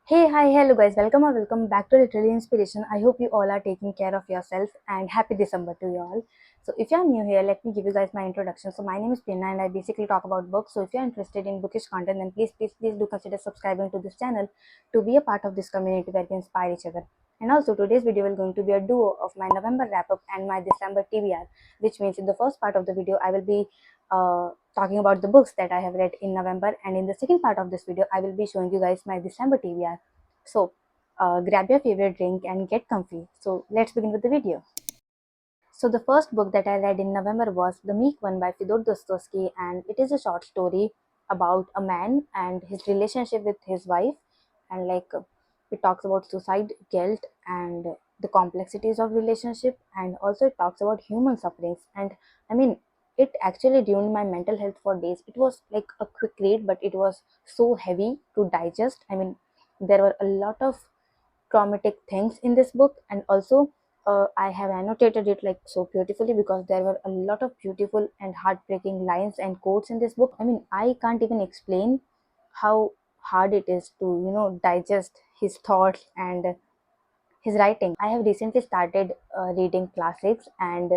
Hey, hi, hello guys, welcome back to Literally Inspiration. I hope you all are taking care of yourself and happy December to you all. So, if you are new here, let me give you guys my introduction. So, my name is Prerna and I basically talk about books. So, if you are interested in bookish content, then please do consider subscribing to this channel to be a part of this community where we inspire each other. And also, today's video is going to be a duo of my November wrap up and my December TBR, which means in the first part of the video, I will be talking about the books that I have read in November, and in the second part of this video, I will be showing you guys my December TBR. So, grab your favorite drink and get comfy. So, let's begin with the video. So, the first book that I read in November was The Meek One by Fyodor Dostoevsky, and it is a short story about a man and his relationship with his wife, and it talks about suicide, guilt, and the complexities of relationship, and also it talks about human sufferings. And I mean, it actually ruined my mental health for days. It was like a quick read, but it was so heavy to digest. I mean, there were a lot of traumatic things in this book, and also I have annotated it like so beautifully because there were a lot of beautiful and heartbreaking lines and quotes in this book. I mean, I can't even explain how hard it is to digest his thoughts and his writing. I have recently started reading classics, and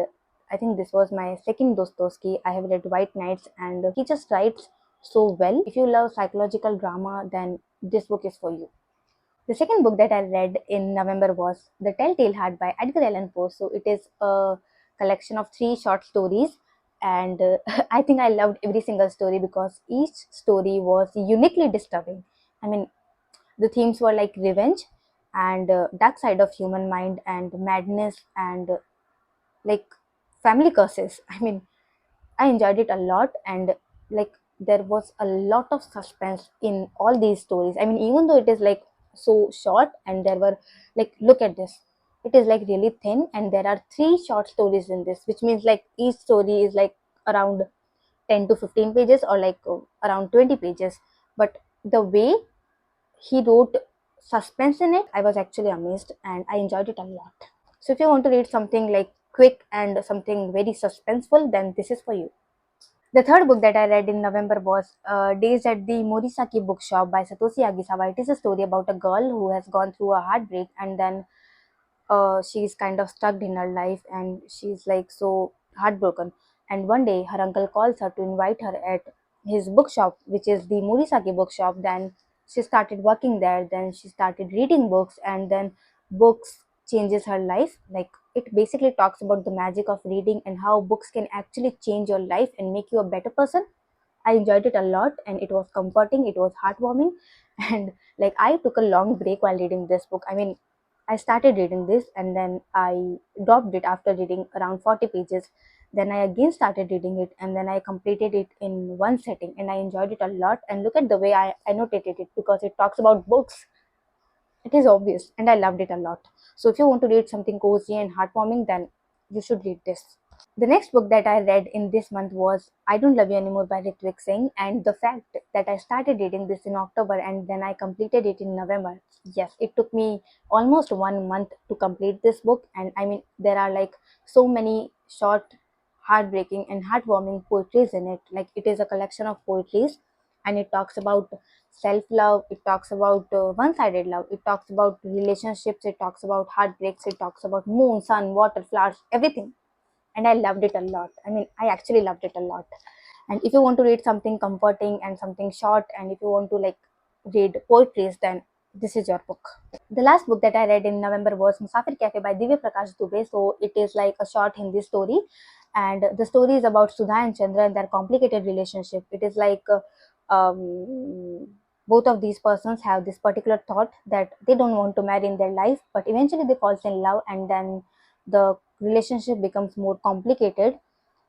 I think this was my second Dostoevsky. I have read White Nights, and he just writes so well. If you love psychological drama, then this book is for you. The second book that I read in November was The Telltale Heart by Edgar Allan Poe. So it is a collection of three short stories, and I think I loved every single story because each story was uniquely disturbing. I mean, the themes were like revenge and dark side of human mind and madness and like family curses. I mean, I enjoyed it a lot, and like there was a lot of suspense in all these stories. I mean, even though it is like so short, and there were like, look at this, it is like really thin, and there are three short stories in this, which means like each story is like around 10 to 15 pages or around 20 pages. But the way he wrote suspense in it, I was actually amazed and I enjoyed it a lot. So, if you want to read something like quick and something very suspenseful, then this is for you. The third book that I read in November was Days at the Morisaki Bookshop by Satoshi Agisawa. It is a story about a girl who has gone through a heartbreak, and then she's kind of stuck in her life and she's like so heartbroken. And one day her uncle calls her to invite her at his bookshop, which is the Morisaki Bookshop. Then she started working there, then she started reading books, and then books changes her life. Like, it basically talks about the magic of reading and how books can actually change your life and make you a better person. I enjoyed it a lot, and it was comforting, it was heartwarming. And like, I took a long break while reading this book. I mean, I started reading this and then I dropped it after reading around 40 pages. Then I again started reading it, and then I completed it in one setting, and I enjoyed it a lot. And look at the way I annotated it because it talks about books. It is obvious, and I loved it a lot. So if you want to read something cozy and heartwarming, then you should read this. The next book that I read in this month was I Don't Love You Anymore by Ritwik Singh, and the fact that I started reading this in October and then I completed it in November. Yes, it took me almost 1 month to complete this book, and I mean, there are like so many short, heartbreaking, and heartwarming poetries in it. Like, it is a collection of poetries, and it talks about self love, it talks about one sided love, it talks about relationships, it talks about heartbreaks, it talks about moon, sun, water, flowers, everything. And I loved it a lot. I mean, I actually loved it a lot. And if you want to read something comforting and something short, and if you want to like read poetry, then this is your book. The last book that I read in November was Musafir Cafe by Divya Prakash Dubey. So it is like a short Hindi story, and the story is about Sudha and Chandra and their complicated relationship. It is like both of these persons have this particular thought that they don't want to marry in their life, but eventually they fall in love, and then the relationship becomes more complicated.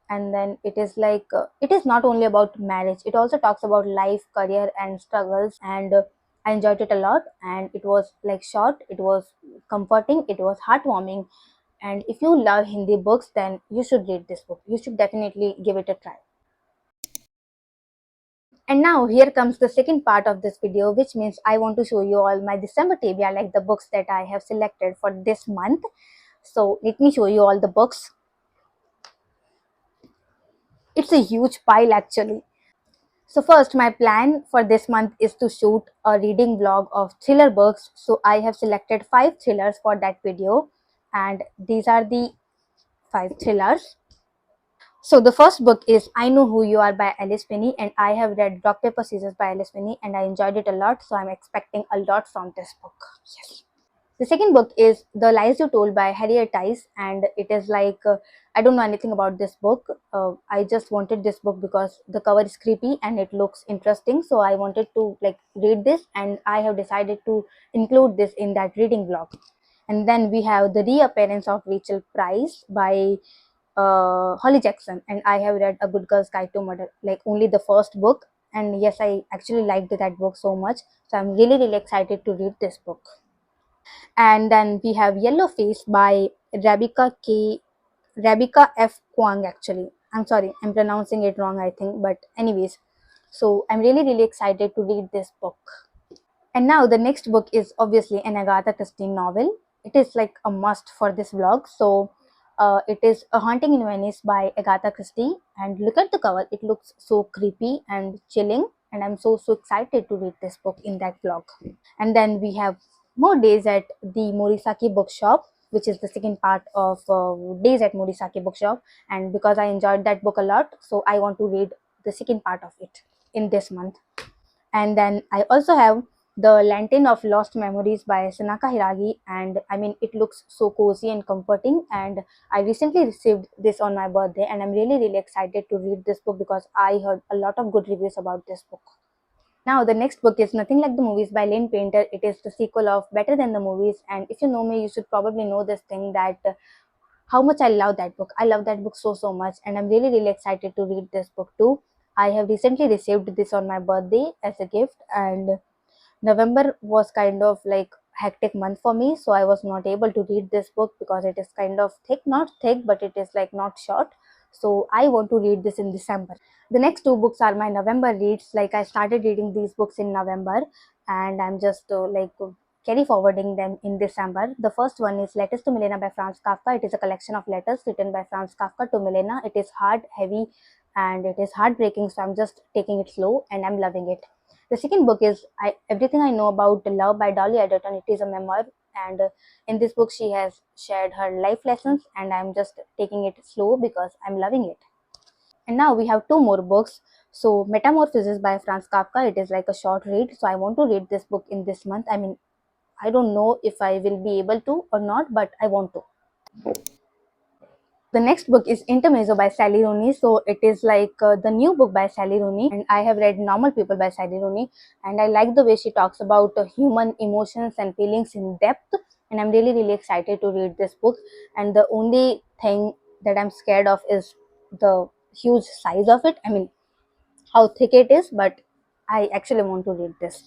And then it is like it is not only about marriage, it also talks about life, career, and struggles. And I enjoyed it a lot, and it was like short, it was comforting, it was heartwarming. And if you love Hindi books, then you should read this book, you should definitely give it a try. And now here comes the second part of this video, which means I want to show you all my December TBR, like the books that I have selected for this month. So let me show you all the books. It's a huge pile actually. So first, my plan for this month is to shoot a reading vlog of thriller books. So I have selected 5 thrillers for that video, and these are the 5 thrillers. So the first book is I Know Who You Are by Alice Finney, and I have read Rock Paper Scissors by Alice Finney, and I enjoyed it a lot. So I'm expecting a lot from this book. Yes. The second book is The Lies You Told by Harriet Tice, and it is like I don't know anything about this book. I just wanted this book because the cover is creepy and it looks interesting. So I wanted to like read this, and I have decided to include this in that reading vlog. And then we have The Reappearance of Rachel Price by Holly Jackson, and I have read A Good Girl's Guide to Murder, like only the first book. And yes, I actually liked that book so much. So I'm really excited to read this book. And then we have Yellow Face by Rebecca F. Kwang. Actually, I'm sorry, I'm pronouncing it wrong, I think. But anyways, so I'm really excited to read this book. And now the next book is obviously an Agatha Christie novel. It is like a must for this vlog. So it is A Haunting in Venice by Agatha Christie. And look at the cover; it looks so creepy and chilling. And I'm so excited to read this book in that vlog. And then we have more Days at the Morisaki Bookshop, which is the second part of Days at Morisaki Bookshop. And because I enjoyed that book a lot, so I want to read the second part of it in this month. And then I also have The Lantern of Lost Memories by Sanaka Hiragi, and I mean it looks so cozy and comforting, and I recently received this on my birthday, and I'm really excited to read this book because I heard a lot of good reviews about this book. Now, the next book is Nothing Like the Movies by Lynn Painter. It is the sequel of Better Than the Movies. And if you know me, you should probably know this thing that how much I love that book. I love that book so much. And I'm really excited to read this book too. I have recently received this on my birthday as a gift. And November was kind of like hectic month for me. So I was not able to read this book because it is kind of thick. Not thick, but it is like not short. So I want to read this in December. The next 2 books are my November reads. Like I started reading these books in November, and I'm just carry forwarding them in December. The first one is Letters to Milena by Franz Kafka. It is a collection of letters written by Franz Kafka to Milena. It is hard, heavy, and it is heartbreaking. So I'm just taking it slow, and I'm loving it. The second book is Everything I Know About Love by Dolly Alderton. It is a memoir, and in this book she has shared her life lessons, and I'm just taking it slow because I'm loving it. And now we have 2 more books. So Metamorphosis by Franz Kafka. It is like a short read. So I want to read this book in this month. I mean, I don't know if I will be able to or not, but I want to. The next book is Intermezzo by Sally Rooney. So it is like the new book by Sally Rooney, and I have read Normal People by Sally Rooney, and I like the way she talks about human emotions and feelings in depth. And I'm really excited to read this book. And the only thing that I'm scared of is the huge size of it. I mean, how thick it is, but I actually want to read this.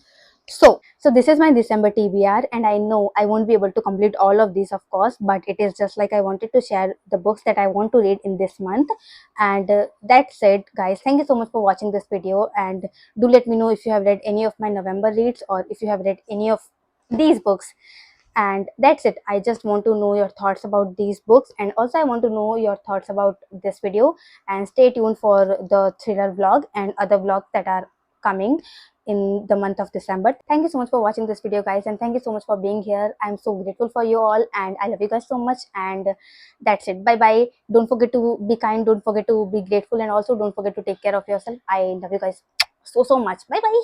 So this is my December TBR, and I know I won't be able to complete all of these, of course, but it is just like I wanted to share the books that I want to read in this month. And that said, guys, thank you so much for watching this video, and do let me know if you have read any of my November reads or if you have read any of these books. And that's it. I just want to know your thoughts about these books, and also I want to know your thoughts about this video. And stay tuned for the thriller vlog and other vlogs that are coming in the month of December. Thank you so much for watching this video, guys, and thank you so much for being here. I'm so grateful for you all, and I love you guys so much. And that's it. Bye bye. Don't forget to be kind, don't forget to be grateful, and also don't forget to take care of yourself. I love you guys so much. Bye bye.